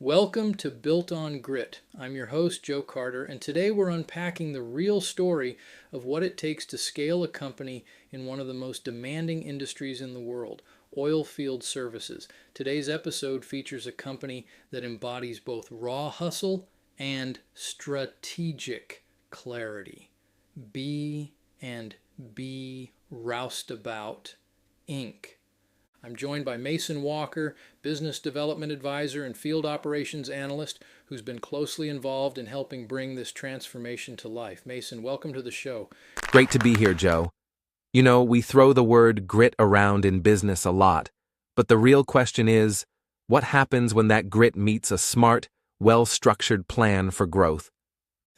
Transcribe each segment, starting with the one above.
Welcome to Built on Grit. I'm your host, Joe Carter, and today we're unpacking the real story of what it takes to scale a company in one of the most demanding industries in the world, oilfield services. Today's episode features a company that embodies both raw hustle and strategic clarity. B&B Roustabout Inc. I'm joined by Mason Walker, Business Development Advisor and Field Operations Analyst, who's been closely involved in helping bring this transformation to life. Mason, welcome to the show. Great to be here, Joe. You know, we throw the word grit around in business a lot, but the real question is, what happens when that grit meets a smart, well-structured plan for growth?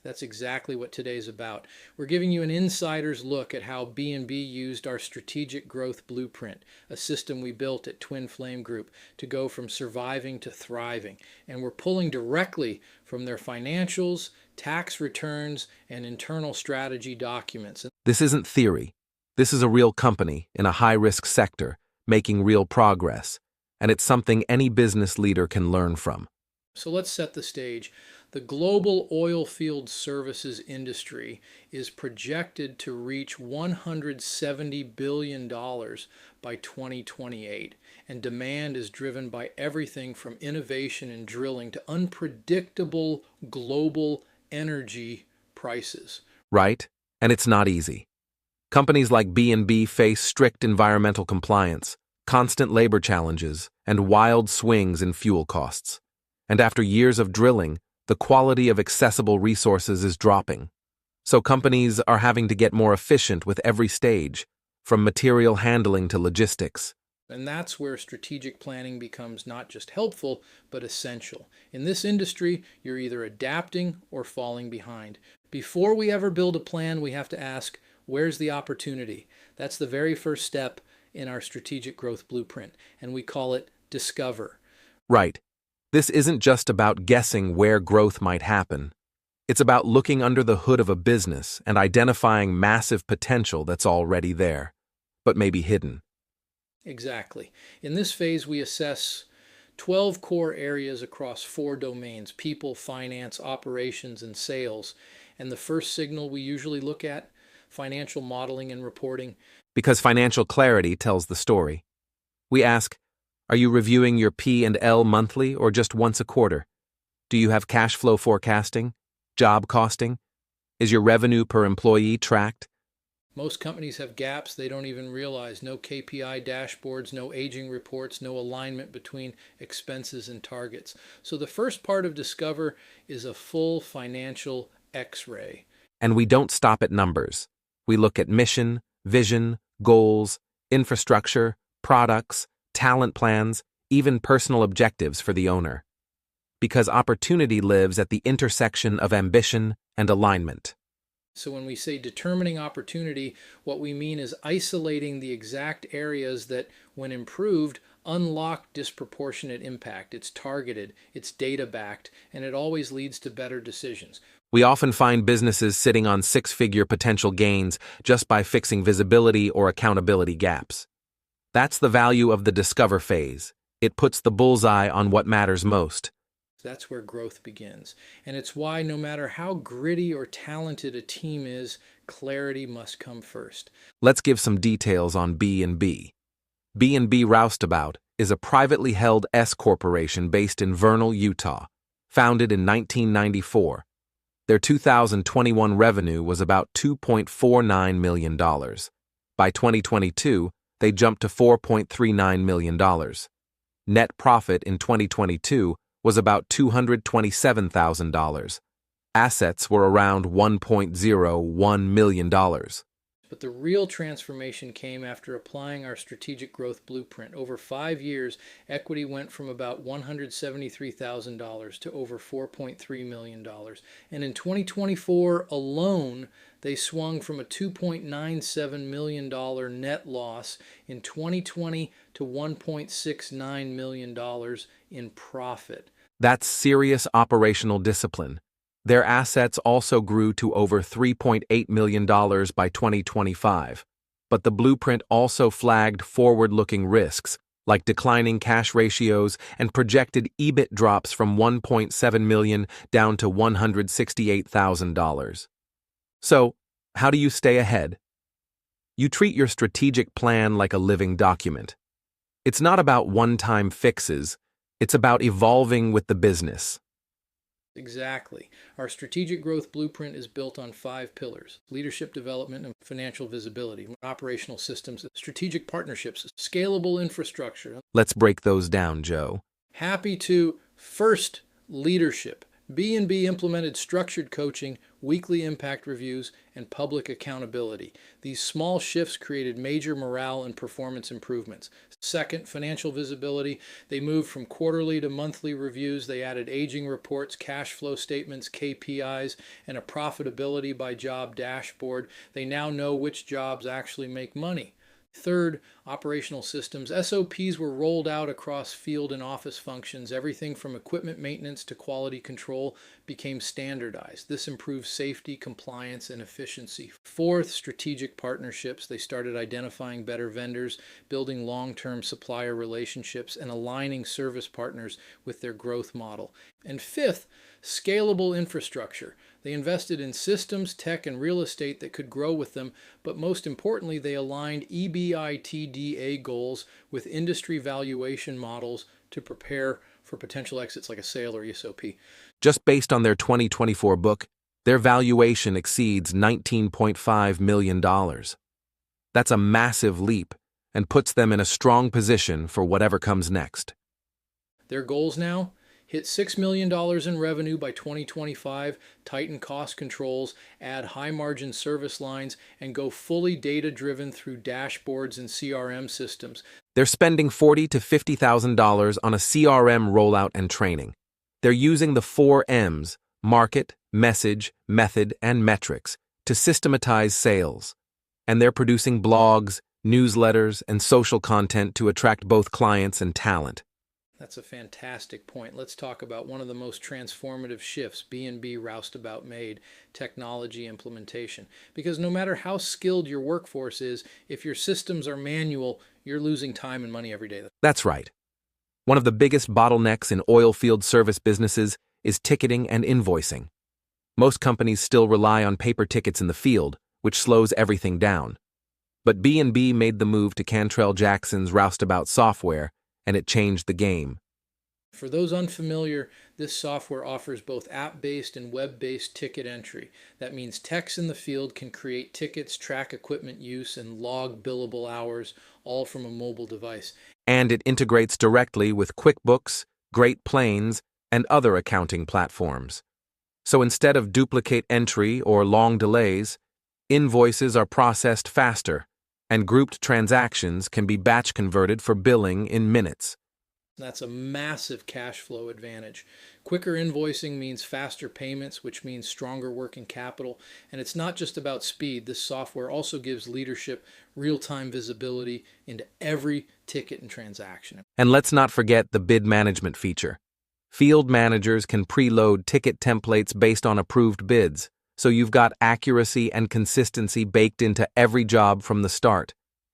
That's exactly what today's about. We're giving you an insider's look at how B&B used our strategic growth blueprint, a system we built at Twin Flame Group, to go from surviving to thriving. And we're pulling directly from their financials, tax returns, and internal strategy documents. This isn't theory. This is a real company in a high-risk sector, making real progress, and it's something any business leader can learn from. So let's set the stage. The global oilfield services industry is projected to reach $170 billion by 2028, and demand is driven by everything from innovation in drilling to unpredictable global energy prices. Right? And it's not easy. Companies like B&B face strict environmental compliance, constant labor challenges, and wild swings in fuel costs. And after years of drilling, the quality of accessible resources is dropping. So companies are having to get more efficient with every stage, from material handling to logistics. And that's where strategic planning becomes not just helpful, but essential. In this industry, you're either adapting or falling behind. Before we ever build a plan, we have to ask, where's the opportunity? That's the very first step in our strategic growth blueprint, and we call it discover. Right. This isn't just about guessing where growth might happen. It's about looking under the hood of a business and identifying massive potential that's already there, but maybe hidden. Exactly. In this phase, we assess 12 core areas across 4 domains: people, finance, operations, and sales. And the first signal we usually look at, financial modeling and reporting. Because financial clarity tells the story. We ask, are you reviewing your P&L monthly or just once a quarter? Do you have cash flow forecasting? Job costing? Is your revenue per employee tracked? Most companies have gaps they don't even realize. No KPI dashboards, no aging reports, no alignment between expenses and targets. So the first part of Discover is a full financial X-ray. And we don't stop at numbers. We look at mission, vision, goals, infrastructure, products, talent plans, even personal objectives for the owner. Because opportunity lives at the intersection of ambition and alignment. So when we say determining opportunity, what we mean is isolating the exact areas that, when improved, unlock disproportionate impact. It's targeted, it's data-backed, and it always leads to better decisions. We often find businesses sitting on 6-figure potential gains just by fixing visibility or accountability gaps. That's the value of the discover phase. It puts the bullseye on what matters most. That's where growth begins. And it's why no matter how gritty or talented a team is, clarity must come first. Let's give some details on B&B. B&B Roustabout is a privately held S-corporation based in Vernal, Utah, founded in 1994. Their 2021 revenue was about $2.49 million. By 2022, they jumped to $4.39 million. Net profit in 2022 was about $227,000. Assets were around $1.01 million. But the real transformation came after applying our strategic growth blueprint. Over 5 years, equity went from about $173,000 to over $4.3 million. And in 2024 alone, they swung from a $2.97 million net loss in 2020 to $1.69 million in profit. That's serious operational discipline. Their assets also grew to over $3.8 million by 2025. But the blueprint also flagged forward-looking risks, like declining cash ratios and projected EBIT drops from $1.7 million down to $168,000. So, how do you stay ahead? You treat your strategic plan like a living document. It's not about one-time fixes, it's about evolving with the business. Exactly. Our strategic growth blueprint is built on 5 pillars: leadership development and financial visibility, operational systems, strategic partnerships, scalable infrastructure. Let's break those down, Joe. Happy to. First, leadership. B&B implemented structured coaching, weekly impact reviews, and public accountability. These small shifts created major morale and performance improvements. Second, financial visibility. They moved from quarterly to monthly reviews. They added aging reports, cash flow statements, KPIs, and a profitability by job dashboard. They now know which jobs actually make money. Third, operational systems. SOPs were rolled out across field and office functions. Everything from equipment maintenance to quality control became standardized. This improves safety, compliance, and efficiency. Fourth, strategic partnerships. They started identifying better vendors, building long-term supplier relationships, and aligning service partners with their growth model. And fifth, scalable infrastructure. They invested in systems, tech, and real estate that could grow with them, but most importantly, they aligned EBITDA goals with industry valuation models to prepare for potential exits like a sale or ESOP. Just based on their 2024 book, their valuation exceeds $19.5 million. That's a massive leap and puts them in a strong position for whatever comes next. Their goals now? Hit $6 million in revenue by 2025, tighten cost controls, add high-margin service lines, and go fully data-driven through dashboards and CRM systems. They're spending $40,000 to $50,000 on a CRM rollout and training. They're using the 4 M's, market, message, method, and metrics, to systematize sales. And they're producing blogs, newsletters, and social content to attract both clients and talent. That's a fantastic point. Let's talk about one of the most transformative shifts B&B Roustabout made: technology implementation. Because no matter how skilled your workforce is, if your systems are manual, you're losing time and money every day. That's right. One of the biggest bottlenecks in oilfield service businesses is ticketing and invoicing. Most companies still rely on paper tickets in the field, which slows everything down. But B&B made the move to Cantrell Jackson's Roustabout software, and it changed the game. For those unfamiliar, this software offers both app-based and web-based ticket entry. That means techs in the field can create tickets, track equipment use, and log billable hours, all from a mobile device. And it integrates directly with QuickBooks, Great Plains, and other accounting platforms. So instead of duplicate entry or long delays, invoices are processed faster, and grouped transactions can be batch converted for billing in minutes. That's a massive cash flow advantage. Quicker invoicing means faster payments, which means stronger working capital. And it's not just about speed. This software also gives leadership real-time visibility into every ticket and transaction. And let's not forget the bid management feature. Field managers can preload ticket templates based on approved bids, so you've got accuracy and consistency baked into every job from the start.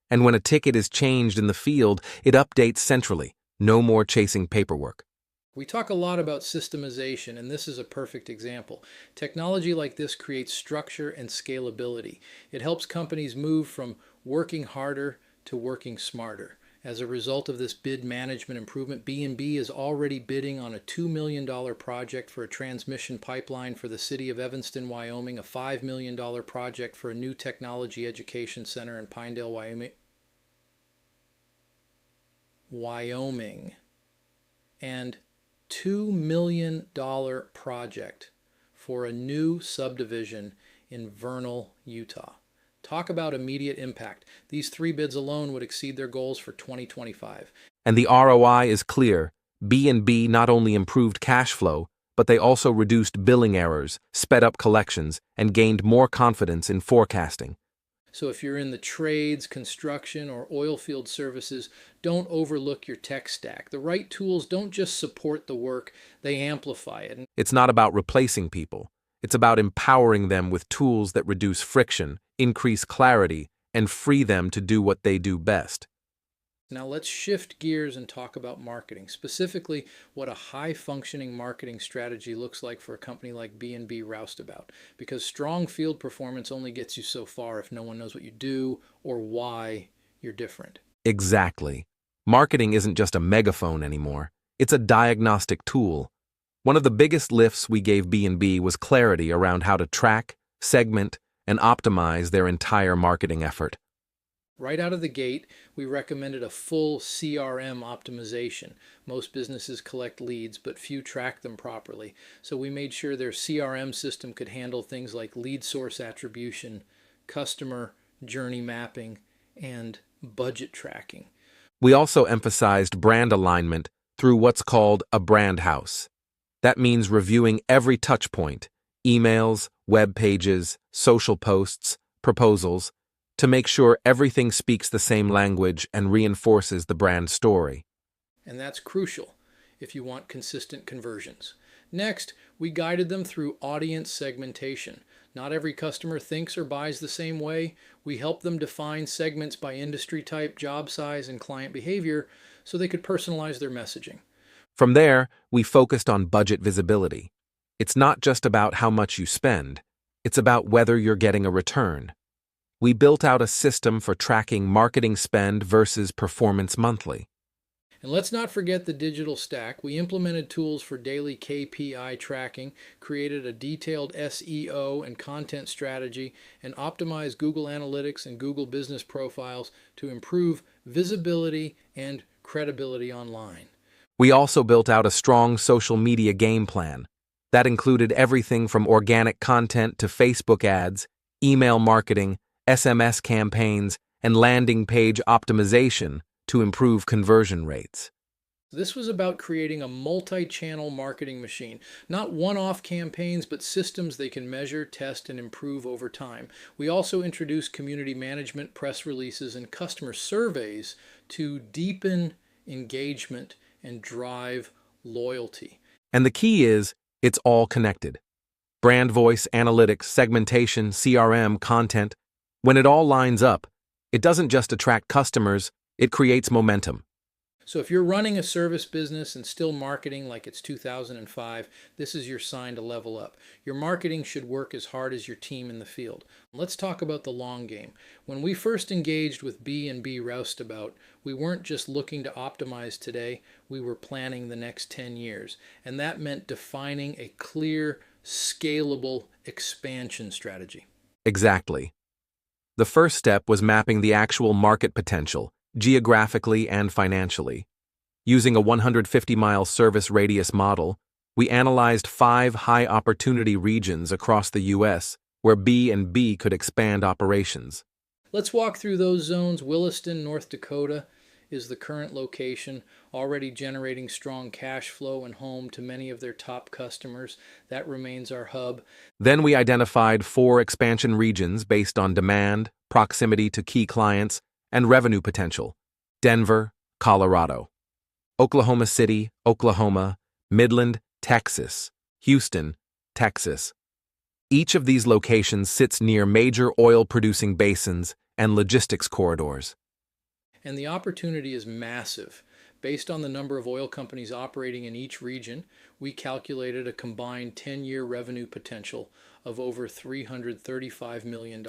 And when a ticket is changed in the field, it updates centrally. No more chasing paperwork. We talk a lot about systemization, and this is a perfect example. Technology like this creates structure and scalability. It helps companies move from working harder to working smarter. As a result of this bid management improvement, B&B is already bidding on a $2 million project for a transmission pipeline for the city of Evanston, Wyoming, a $5 million project for a new technology education center in Pinedale, Wyoming, and $2 million project for a new subdivision in Vernal, Utah. Talk about immediate impact. These 3 bids alone would exceed their goals for 2025. And the ROI is clear. B&B not only improved cash flow, but they also reduced billing errors, sped up collections, and gained more confidence in forecasting. So if you're in the trades, construction, or oil field services, don't overlook your tech stack. The right tools don't just support the work, they amplify it. It's not about replacing people. It's about empowering them with tools that reduce friction, increase clarity, and free them to do what they do best. Now let's shift gears and talk about marketing, specifically what a high-functioning marketing strategy looks like for a company like B&B Roustabout, because strong field performance only gets you so far if no one knows what you do or why you're different. Exactly. Marketing isn't just a megaphone anymore. It's a diagnostic tool. One of the biggest lifts we gave B&B was clarity around how to track, segment, and optimize their entire marketing effort. Right out of the gate, we recommended a full CRM optimization. Most businesses collect leads, but few track them properly. So we made sure their CRM system could handle things like lead source attribution, customer journey mapping, and budget tracking. We also emphasized brand alignment through what's called a brand house. That means reviewing every touch point, emails, web pages, social posts, proposals, to make sure everything speaks the same language and reinforces the brand story. And that's crucial if you want consistent conversions. Next, we guided them through audience segmentation. Not every customer thinks or buys the same way. We helped them define segments by industry type, job size, and client behavior so they could personalize their messaging. From there, we focused on budget visibility. It's not just about how much you spend, it's about whether you're getting a return. We built out a system for tracking marketing spend versus performance monthly. And let's not forget the digital stack. We implemented tools for daily KPI tracking, created a detailed SEO and content strategy, and optimized Google Analytics and Google Business Profiles to improve visibility and credibility online. We also built out a strong social media game plan. That included everything from organic content to Facebook ads, email marketing, SMS campaigns, and landing page optimization to improve conversion rates. This was about creating a multi-channel marketing machine, not one-off campaigns, but systems they can measure, test, and improve over time. We also introduced community management, press releases, and customer surveys to deepen engagement and drive loyalty. And the key is, it's all connected. Brand voice, analytics, segmentation, CRM, content. When it all lines up, it doesn't just attract customers, it creates momentum. So if you're running a service business and still marketing like it's 2005, this is your sign to level up. Your marketing should work as hard as your team in the field. Let's talk about the long game. When we first engaged with B&B Roustabout, we weren't just looking to optimize today, we were planning the next 10 years. And that meant defining a clear, scalable expansion strategy. Exactly. The first step was mapping the actual market potential, geographically and financially. Using a 150-mile service radius model, we analyzed 5 high-opportunity regions across the U.S. where B&B could expand operations. Let's walk through those zones. Williston, North Dakota is the current location, already generating strong cash flow and home to many of their top customers. That remains our hub. Then we identified 4 expansion regions based on demand, proximity to key clients, and revenue potential: Denver, Colorado; Oklahoma City, Oklahoma; Midland, Texas; Houston, Texas. Each of these locations sits near major oil-producing basins and logistics corridors. And the opportunity is massive. Based on the number of oil companies operating in each region, we calculated a combined 10-year revenue potential of over $335 million.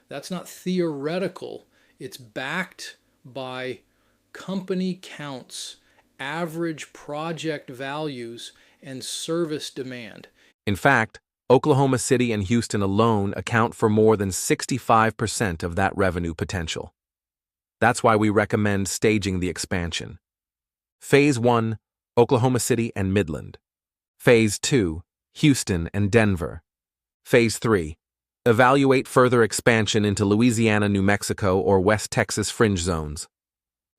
That's not theoretical. It's backed by company counts, average project values, and service demand. In fact, Oklahoma City and Houston alone account for more than 65% of that revenue potential. That's why we recommend staging the expansion. Phase 1, Oklahoma City and Midland. Phase 2, Houston and Denver. Phase 3, evaluate further expansion into Louisiana, New Mexico, or West Texas fringe zones.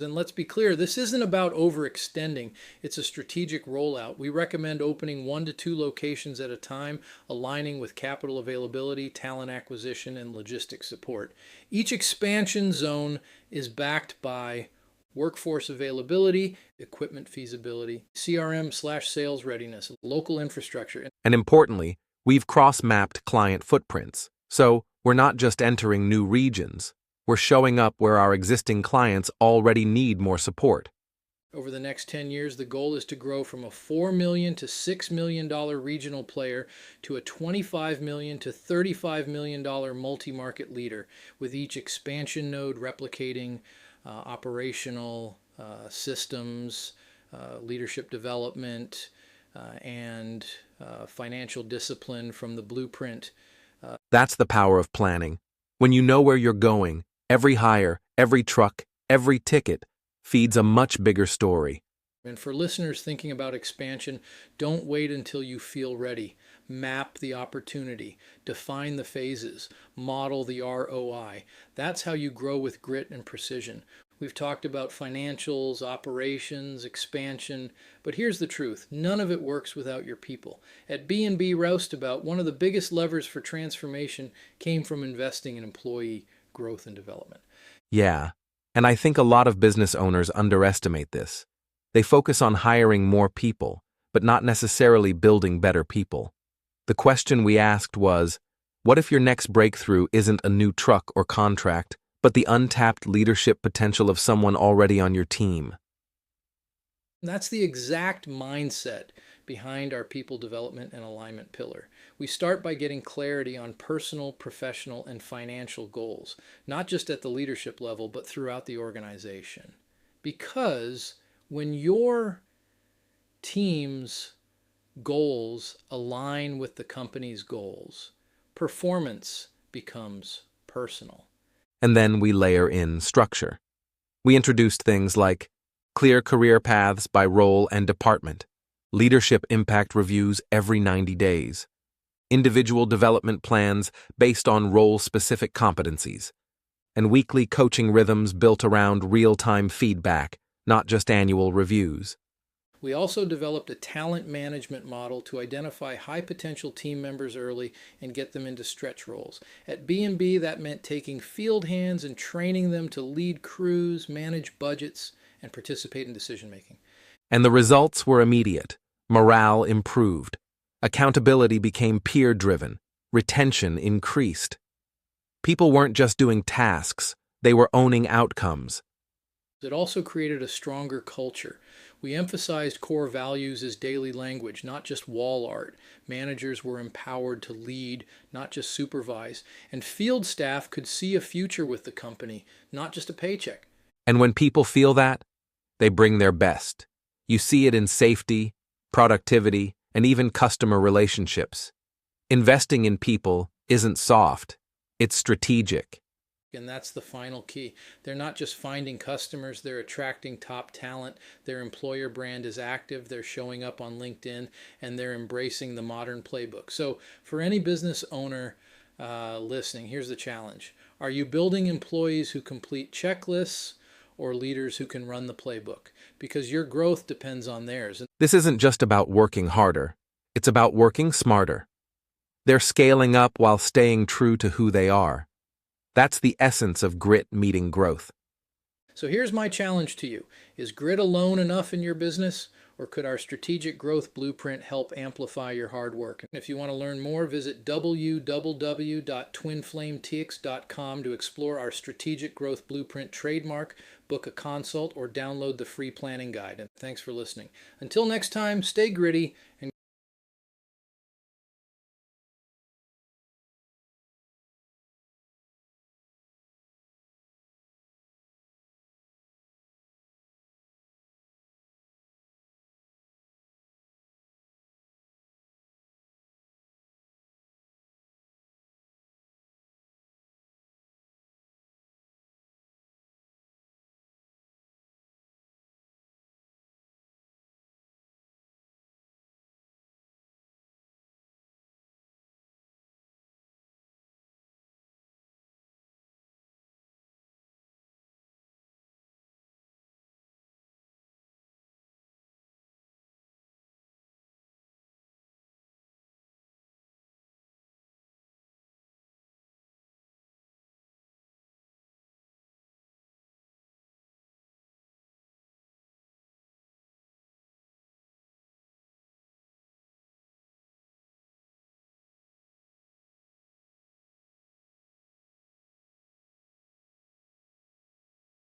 And let's be clear, this isn't about overextending. It's a strategic rollout. We recommend opening 1 to 2 locations at a time, aligning with capital availability, talent acquisition, and logistics support. Each expansion zone is backed by workforce availability, equipment feasibility, CRM/sales readiness, local infrastructure. And importantly, we've cross-mapped client footprints. So we're not just entering new regions, We're showing up where our existing clients already need more support. Over the next 10 years, the goal is to grow from a $4 million to $6 million regional player to a $25 million to $35 million multi-market leader, with each expansion node replicating operational systems, leadership development, and financial discipline from the blueprint. That's the power of planning. When you know where you're going, every hire, every truck, every ticket feeds a much bigger story. And for listeners thinking about expansion, don't wait until you feel ready. Map the opportunity, define the phases, model the ROI. That's how you grow with grit and precision. We've talked about financials, operations, expansion, but here's the truth. None of it works without your people. At B&B Roustabout, one of the biggest levers for transformation came from investing in employee growth and development. Yeah, and I think a lot of business owners underestimate this. They focus on hiring more people, but not necessarily building better people. The question we asked was, what if your next breakthrough isn't a new truck or contract, but the untapped leadership potential of someone already on your team? That's the exact mindset behind our people development and alignment pillar. We start by getting clarity on personal, professional, and financial goals, not just at the leadership level, but throughout the organization. Because when your team's goals align with the company's goals, performance becomes personal. And then we layer in structure. We introduced things like clear career paths by role and department, leadership impact reviews every 90 days, individual development plans based on role-specific competencies, and weekly coaching rhythms built around real-time feedback, not just annual reviews. We also developed a talent management model to identify high-potential team members early and get them into stretch roles. At B&B, that meant taking field hands and training them to lead crews, manage budgets, and participate in decision-making. And the results were immediate. Morale improved. Accountability became peer-driven. Retention increased. People weren't just doing tasks, they were owning outcomes. It also created a stronger culture. We emphasized core values as daily language, not just wall art. Managers were empowered to lead, not just supervise. And field staff could see a future with the company, not just a paycheck. And when people feel that, they bring their best. You see it in safety, productivity, and even customer relationships. Investing in people isn't soft, it's strategic. And that's the final key. They're not just finding customers, they're attracting top talent. Their employer brand is active, they're showing up on LinkedIn, and they're embracing the modern playbook. So for any business owner listening, here's the challenge. Are you building employees who complete checklists or leaders who can run the playbook? Because your growth depends on theirs. This isn't just about working harder, it's about working smarter. They're scaling up while staying true to who they are. That's the essence of grit meeting growth. So here's my challenge to you. Is grit alone enough in your business, or could our strategic growth blueprint help amplify your hard work? And if you want to learn more, visit www.twinflametx.com to explore our strategic growth blueprint trademark, book a consult, or download the free planning guide. And thanks for listening. Until next time, stay gritty and